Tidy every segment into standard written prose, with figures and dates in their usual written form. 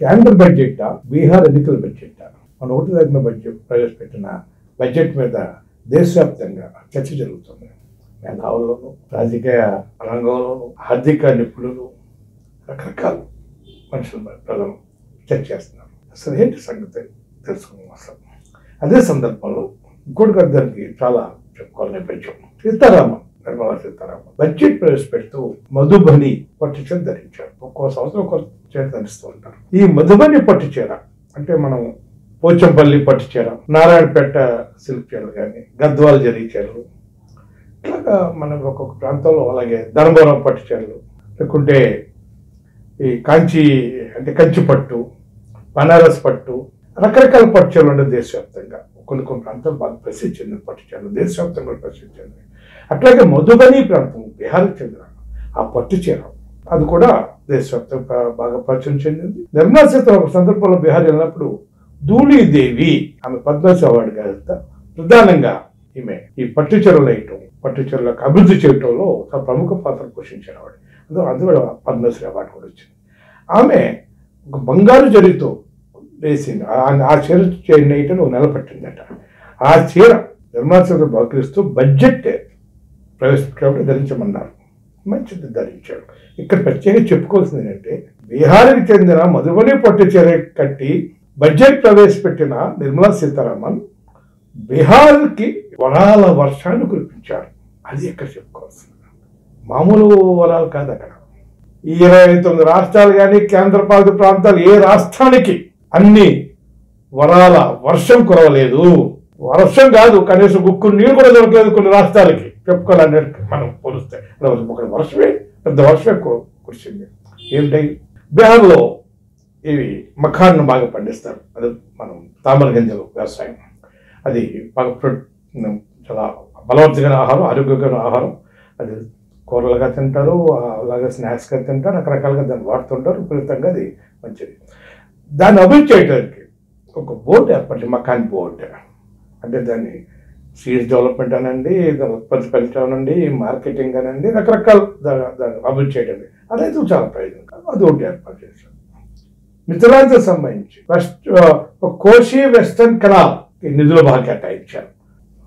కేంద్ర బడ్జెట్ బీహార్ ఎన్నికల బడ్జెట్ మన ఒకటి తగిన బడ్జెట్ ప్రవేశపెట్టిన బడ్జెట్ మీద దేశవ్యాప్తంగా చర్చ జరుగుతుంది. మేధావుల్లోనూ రాజకీయ రంగంలోనూ ఆర్థిక నిపుణులు రకరకాల మనుషులు ప్రజలు చర్చ చేస్తున్నారు. అసలు ఏంటి సంగతి తెలుసుకున్నాం. అసలు అదే సందర్భంలో ఇంకోటి దానికి చాలా చెప్పుకోవాలి నేపథ్యం. నిర్మలా సీతారామన్ బడ్జెట్ ప్రవేశపెడుతూ మధుబని పట్టు చీర ధరించారు. ఒక్కో సంవత్సరం ఒక చీర ధరిస్తూ ఉంటారు. ఈ మధుబని పట్టు చీర అంటే మనం పోచంపల్లి పట్టు చీర, నారాయణపేట సిల్క్ చీరలు కానీ, గద్వాల జరీ చీరలు, ఇట్లాగా మనం ఒక్కొక్క ప్రాంతంలో, అలాగే ధర్మవరం పట్టు చీరలు, లేకుంటే ఈ కాంచి అంటే కంచి పట్టు, బనారస్ పట్టు, రకరకాల పట్టు చీరలు ఉండే దేశవ్యాప్తంగా. కొన్ని ప్రాంతాలు బాగా ప్రసిద్ధి చెందిన పట్టు చీరలు, దేశవ్యాప్తంగా ప్రసిద్ధి చెందిన. అట్లాగే మధుబని ప్రాంతం బీహార్కి చెందిన ఆ పట్టు చీర అది కూడా దేశవ్యాప్తంగా బాగా పరిచయం చెందింది. నిర్మలా సీతారామన్ సందర్భంలో బీహార్ వెళ్ళినప్పుడు ధూళీదేవి ఆమె పద్మశ్రీ అవార్డు కాదు, ప్రధానంగా ఈమె ఈ పట్టు చీరలు వేయటం, పట్టు చీరలకు అభివృద్ధి చేయటంలో ఒక ప్రముఖ పాత్ర పోషించిన వాడు. అందులో పద్మశ్రీ అవార్డు కూడా వచ్చింది. ఆమె ఒక బంగారు జరీతో వేసింది. ఆ చీర నేయటం ఒక నెల పట్టిందట. ఆ చీర నిర్మలా సీతారామన్ బహుకరిస్తూ బడ్జెట్ ప్రవేశపెట్టినప్పుడు ధరించమన్నారు. మంచిది, ధరించాడు. ఇక్కడ ప్రత్యేకంగా చెప్పుకోవాల్సింది ఏంటంటే, బీహార్కి చెందిన మధుబని పట్టు చీర కట్టి బడ్జెట్ ప్రవేశపెట్టిన నిర్మలా సీతారామన్ బీహార్కి వరాల వర్షాన్ని కురిపించారు. అది ఎక్కడ చెప్పుకోవాల్సింది. మామూలు వరాలు కాదు. అక్కడ ఈ 29 రాష్ట్రాలు కానీ కేంద్రపాలిత ప్రాంతాలు ఏ రాష్ట్రానికి అన్ని వరాల వర్షం కురవలేదు. వర్షం కాదు, కనీసం గుక్కు నీరు కూడా దొరకలేదు కొన్ని రాష్ట్రాలకి. చెప్పుకోవాలంటే మనం పోలిస్తే ఒక వర్షమే, పెద్ద వర్షమే కురిసింది. ఏంటి, బీహార్లో ఇవి మఖాన్ను బాగా పండిస్తారు. అది మనం తామర గింజలు వ్యవసాయం. అది బాగా చాలా బలవర్ధకమైన ఆహారం, ఆరోగ్యకరమైన ఆహారం. అది కూరలుగా తింటారు, అలాగే స్నాక్స్గా తింటారు, రకరకాలుగా దాన్ని వాడుతుంటారు. ఫలితంగా అది మంచిది. దాన్ని అభివృద్ధి చేయడానికి ఒక బోర్డు ఏర్పడింది, మఖాన్ బోర్డు. అంటే దాన్ని సీడ్స్ డెవలప్మెంట్ అనండి, దాని ఉత్పత్తి పెంచడానండి, మార్కెటింగ్ అనండి, రకరకాల దాన్ని అభివృద్ధి చేయడం. అదైతే చాలా ప్రయోజనం. అది ఒకటి ఏర్పాటు చేశారు. మిథిలాంచల్ సంబంధించి కోశీ వెస్టర్న్ కెనాల్ నిధులు బాగా కేటాయించారు.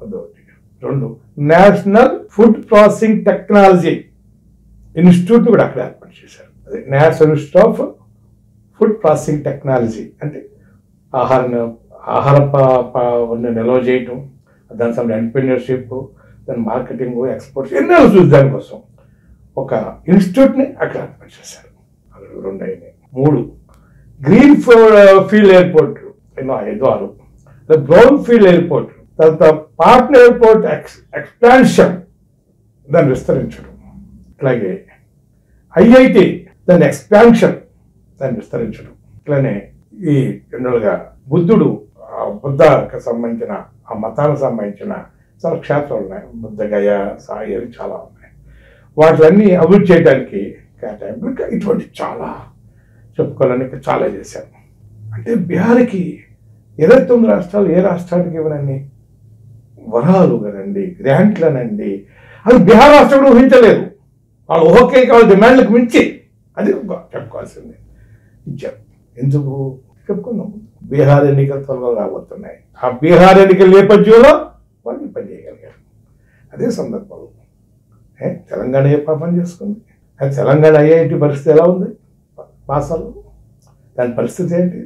అదొకటి. 2, national food processing technology institute కూడా అక్కడ ఏర్పాటు చేశారు. అదే national institute of food processing technology. అంటే ఆహార నిల్వ చేయటం, దాని సమయం ఎంటర్‌ప్రెన్యూర్‌షిప్, దాని మార్కెటింగ్, ఎక్స్పోర్ట్స్ ఎన్నో చూసి దానికోసం ఒక ఇన్స్టిట్యూట్ని అక్కడ ఏర్పాటు చేశారు. అది 2 అయినాయి. 3, green field airport 5, 6, brown field airport, తర్వాత పాట్నా ఎయిర్పోర్ట్ ఎక్స్పాన్షన్, దాన్ని విస్తరించడం. అట్లాగే ఐఐటి దాని ఎక్స్పాన్షన్, దాన్ని విస్తరించడం. ఇట్లానే ఈ జనరల్గా బుద్ధకు సంబంధించిన ఆ మతానికి సంబంధించిన చాలా క్షేత్రాలు ఉన్నాయి. బుద్ధగయ, సాయి, అవి చాలా ఉన్నాయి. వాటిలన్నీ అభివృద్ధి చేయడానికి కేటాయింపు. ఇటువంటి చాలా చెప్పుకోవాలని చాలా చేశారు. అంటే బీహార్కి 29 రాష్ట్రాలు ఏ రాష్ట్రానికి ఇవ్వనండి వరాలు కదండి, గ్రాంట్లనండి. అది బీహార్ రాష్ట్రం కూడా ఊహించలేదు. వాళ్ళు ఓకే వాళ్ళ డిమాండ్లకు మించి అది చెప్పుకోవాల్సిందే. ఇచ్చారు. ఎందుకు చెప్పుకుందాం, బీహార్ ఎన్నికలు త్వరలో రాబోతున్నాయి. ఆ బీహార్ ఎన్నికల నేపథ్యంలో వాళ్ళు పని చేయగలిగారు. అదే సందర్భంలో తెలంగాణ ఏ పాపం చేసుకుంది. తెలంగాణ ఐఐటి పరిస్థితి ఎలా ఉంది? పాసాలు దాని పరిస్థితి ఏంటి?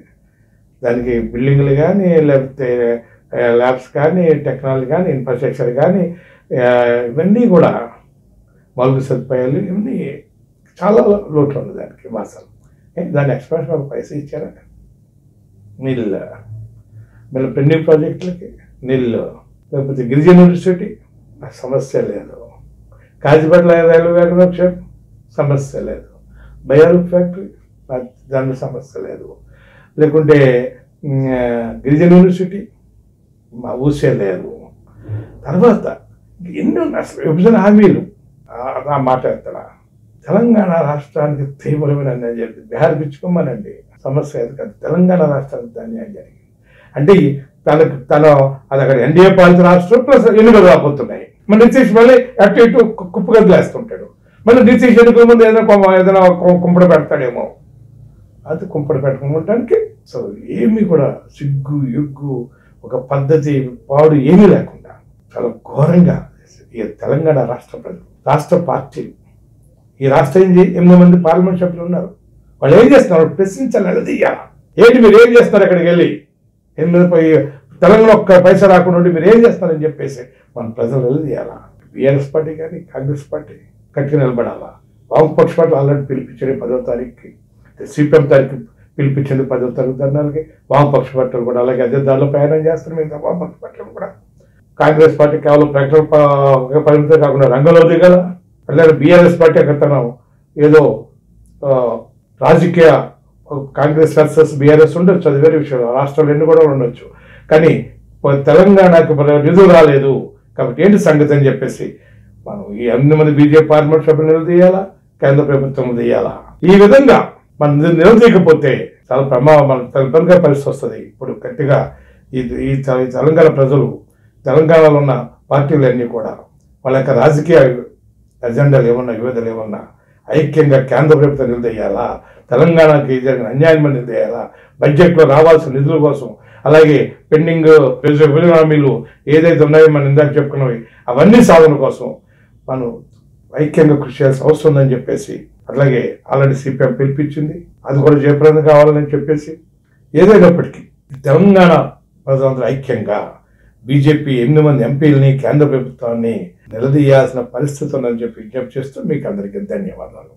దానికి బిల్డింగ్లు కానీ, లేకపోతే ల్యాబ్స్ కానీ, టెక్నాలజీ కానీ, ఇన్ఫ్రాస్ట్రక్చర్ కానీ, ఇవన్నీ కూడా మౌలిక సదుపాయాలు ఇవన్నీ చాలా లోటు ఉంది దానికి. మాసాలు దాని ఎక్స్పాన్షన్ ఒక పైసా ఇచ్చారా? నీళ్ళు మళ్ళీ పెండింగ్ ప్రాజెక్టులకి నీళ్ళు. లేకపోతే గిరిజన యూనివర్సిటీ సమస్య లేదు. కాజీపేట రైల్వే కనెక్షన్ సమస్య లేదు. బయారూక్ ఫ్యాక్టరీ దాని సమస్య లేదు. లేకుంటే గిరిజన యూనివర్సిటీ మా ఊసే లేదు. తర్వాత ఎన్నో అసలు విభజన హామీలు ఆ మాట్లాడతారా? తెలంగాణ రాష్ట్రానికి తీవ్రమైన అన్యాయం జరిగింది. బీహార్కి ఇచ్చుకోమనండి, సమస్య అది కాదు. తెలంగాణ రాష్ట్రానికి అన్యాయం జరిగింది. అంటే తను అది అక్కడ ఎన్డీఏ పాలిత రాష్ట్రం ప్లస్ ఎన్నికలు రాబోతున్నాయి. మన నితీష్ మళ్ళీ అటు ఇటు కుప్పగద్దులేస్తుంటాడు. మళ్ళీ నితీష్ ఎన్నికల ముందు ఏదైనా కుంపడ పెడతాడేమో అది కుంపడి పెట్టుకోవడానికి అసలు ఏమీ కూడా సిగ్గు ఎగ్గు ఒక పద్ధతి పాడు ఏమీ లేకుండా చాలా ఘోరంగా ఈ తెలంగాణ రాష్ట్ర ప్రజలు, రాష్ట్ర పార్టీలు, ఈ రాష్ట్రం 8 మంది పార్లమెంట్ సభ్యులు ఉన్నారు. వాళ్ళు ఏం చేస్తున్నారు? ప్రశ్నించాలి, నిలదీయాలి. ఏంటి మీరు ఏం చేస్తున్నారు అక్కడికి వెళ్ళి? తెలంగాణ ఒక్క పైసా రాకుండా ఉండి మీరు ఏం చేస్తారని చెప్పేసి మన ప్రజలు నిలదీయాలా? బీఆర్ఎస్ పార్టీ కానీ కాంగ్రెస్ పార్టీ గట్టిగా నిలబడాలా? వామపక్ష పార్టీ ఆల్రెడీ పిలిపించండి 10వ తారీఖుకి, సిపిఎం తారీఖు పిలిపించింది 10వ తారీఖు ధర్నాలకి. వామపక్ష పార్టీలు కూడా అలాగే అదే దారిలో ప్రయాణం చేస్తారు. మిగతా వామపక్ష పార్టీలు కూడా కాంగ్రెస్ పార్టీ కేవలం ప్రకటన పరిమితం కాకుండా రంగంలో దిగాల. అలాగే బీఆర్ఎస్ పార్టీ అక్కడ ఏదో రాజకీయ కాంగ్రెస్ వర్సెస్ బీఆర్ఎస్ ఉండొచ్చు, అది వేరే విషయం. రాష్ట్రాలు ఎన్ని కూడా ఉండొచ్చు. కానీ తెలంగాణకు నిధులు రాలేదు కాబట్టి ఏంటి సంగతి అని చెప్పేసి మనం ఈ 8 మంది బీజేపీ పార్లమెంట్ సభ్యులు నిలదీయాలా, కేంద్ర ప్రభుత్వం తీయాలా? ఈ విధంగా మనం నిలదీయకపోతే చాలా మన తలపరిగా పరిస్థితి వస్తుంది. ఇప్పుడు గట్టిగా ఈ తెలంగాణ ప్రజలు, తెలంగాణలో ఉన్న పార్టీలన్నీ కూడా వాళ్ళ యొక్క రాజకీయ ఎజెండాలు ఏమన్నా, వివిధలు ఏమన్నా ఐక్యంగా కేంద్ర ప్రభుత్వం నిలదీయాలా? తెలంగాణకి జరిగిన అన్యాయం నిలదీయాలా? బడ్జెట్లో రావాల్సిన నిధుల కోసం, అలాగే పెండింగ్ హామీలు ఏదైతే ఉన్నాయో మనం ఇందాక చెప్పుకున్నవి అవన్నీ సాధన కోసం మనం ఐక్యంగా కృషి చేయాల్సిన అవసరం ఉందని చెప్పేసి, అట్లాగే ఆల్రెడీ సిపిఎం పిలిపించింది, అది కూడా జయప్రదం కావాలని చెప్పేసి, ఏదైనప్పటికీ తెలంగాణ ప్రజలందరూ ఐక్యంగా బీజేపీ 8 మంది ఎంపీలని, కేంద్ర ప్రభుత్వాన్ని నిలదీయాల్సిన పరిస్థితి ఉందని చెప్పి విజ్ఞప్తి చేస్తూ మీకు అందరికీ ధన్యవాదాలు.